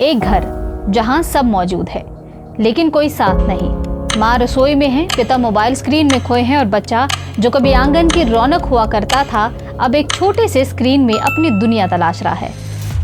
एक घर जहां सब मौजूद है लेकिन कोई साथ नहीं। माँ रसोई में है, पिता मोबाइल स्क्रीन में खोए हैं और बच्चा जो कभी आंगन की रौनक हुआ करता था अब एक छोटे से स्क्रीन में अपनी दुनिया तलाश रहा है।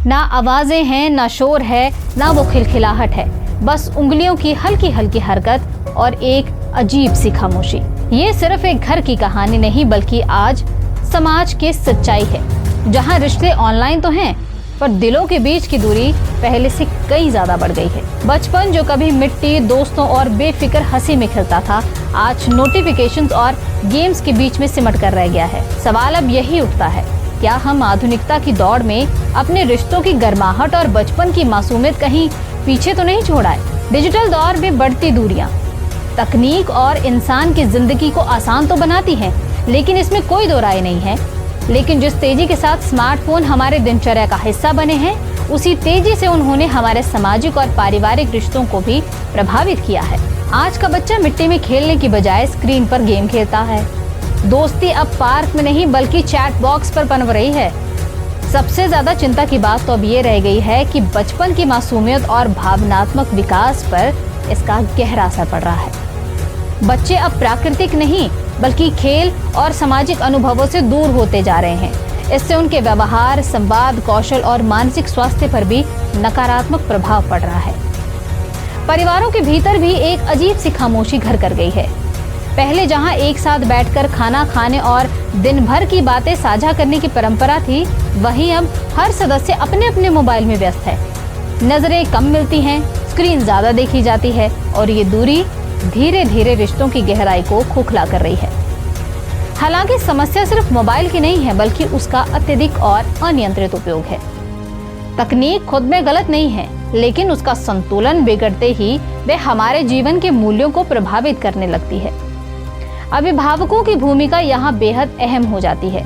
ना आवाजें हैं, ना शोर है, ना वो खिलखिलाहट है, बस उंगलियों की हल्की हल्की हरकत और एक अजीब सी खामोशी। ये सिर्फ एक घर की कहानी नहीं बल्कि आज समाज की सच्चाई है, जहाँ रिश्ते ऑनलाइन तो हैं पर दिलों के बीच की दूरी पहले से कई ज्यादा बढ़ गई है। बचपन जो कभी मिट्टी, दोस्तों और बेफिक्र हंसी में खिलता था, आज नोटिफिकेशंस और गेम्स के बीच में सिमट कर रह गया है। सवाल अब यही उठता है, क्या हम आधुनिकता की दौड़ में अपने रिश्तों की गर्माहट और बचपन की मासूमियत कहीं पीछे तो नहीं छोड़ा है? डिजिटल दौर में बढ़ती दूरियां तकनीक और इंसान की जिंदगी को आसान तो बनाती है, लेकिन इसमें कोई दो राय नहीं है। लेकिन जिस तेजी के साथ स्मार्टफोन हमारे दिनचर्या का हिस्सा बने हैं, उसी तेजी से उन्होंने हमारे सामाजिक और पारिवारिक रिश्तों को भी प्रभावित किया है। आज का बच्चा मिट्टी में खेलने की बजाय स्क्रीन पर गेम खेलता है। दोस्ती अब पार्क में नहीं बल्कि चैट बॉक्स पर पनप रही है। सबसे ज्यादा चिंता की बात तो अब ये रह गई है कि बचपन की मासूमियत और भावनात्मक विकास पर इसका गहरा असर पड़ रहा है। बच्चे अब प्राकृतिक नहीं बल्कि खेल और सामाजिक अनुभवों से दूर होते जा रहे हैं। इससे उनके व्यवहार, संवाद, कौशल और मानसिक स्वास्थ्य पर भी नकारात्मक प्रभाव पड़ रहा है। परिवारों के भीतर भी एक अजीब सी खामोशी घर कर गई है। पहले जहां एक साथ बैठकर खाना खाने और दिन भर की बातें साझा करने की परंपरा थी, वहीं अब हर सदस्य अपने अपने मोबाइल में व्यस्त है। नजरें कम मिलती हैं, स्क्रीन ज्यादा देखी जाती है और ये दूरी धीरे धीरे रिश्तों की गहराई को खोखला कर रही है। हालांकि समस्या सिर्फ मोबाइल की नहीं है बल्कि उसका अत्यधिक और अनियंत्रित उपयोग है। तकनीक खुद में गलत नहीं है, लेकिन उसका संतुलन बिगड़ते ही वे हमारे जीवन के मूल्यों को प्रभावित करने लगती है। अभिभावकों की भूमिका यहाँ बेहद अहम हो जाती है।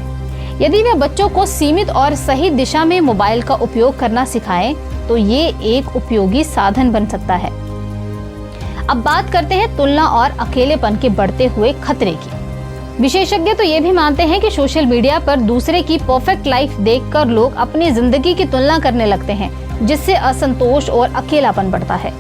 यदि वे बच्चों को सीमित और सही दिशा में मोबाइल का उपयोग करना सिखाएं, तो ये एक उपयोगी साधन बन सकता है। अब बात करते हैं तुलना और अकेलेपन के बढ़ते हुए खतरे की। विशेषज्ञ तो ये भी मानते हैं कि सोशल मीडिया पर दूसरे की परफेक्ट लाइफ देखकर लोग अपनी जिंदगी की तुलना करने लगते हैं, जिससे असंतोष और अकेलापन बढ़ता है।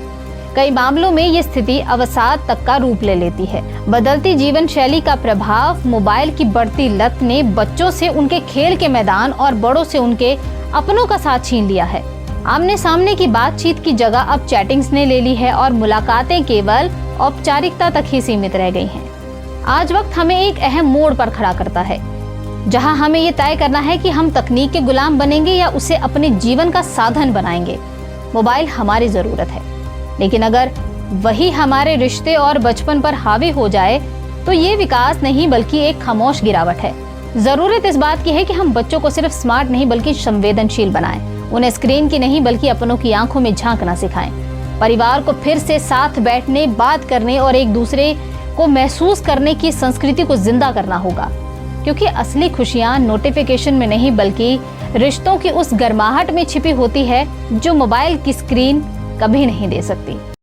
कई मामलों में ये स्थिति अवसाद तक का रूप ले लेती है। बदलती जीवन शैली का प्रभाव, मोबाइल की बढ़ती लत ने बच्चों से उनके खेल के मैदान और बड़ों से उनके अपनों का साथ छीन लिया है। आमने सामने की बातचीत की जगह अब चैटिंग्स ने ले ली है और मुलाकातें केवल औपचारिकता तक ही सीमित रह गई हैं। आज वक्त हमें एक अहम मोड़ पर खड़ा करता है, जहां हमें ये तय करना है कि हम तकनीक के गुलाम बनेंगे या उसे अपने जीवन का साधन बनाएंगे। मोबाइल हमारी जरूरत है, लेकिन अगर वही हमारे रिश्ते और बचपन पर हावी हो जाए तो ये विकास नहीं बल्कि एक खामोश गिरावट है। जरूरत इस बात की है कि हम बच्चों को सिर्फ स्मार्ट नहीं बल्कि संवेदनशील बनाएं। उन्हें स्क्रीन की नहीं बल्कि अपनों की आंखों में झांकना सिखाएं। परिवार को फिर से साथ बैठने, बात करने और एक दूसरे को महसूस करने की संस्कृति को जिंदा करना होगा, क्योंकि असली खुशियां नोटिफिकेशन में नहीं बल्कि रिश्तों की उस गर्माहट में छिपी होती है जो मोबाइल की स्क्रीन कभी नहीं दे सकती।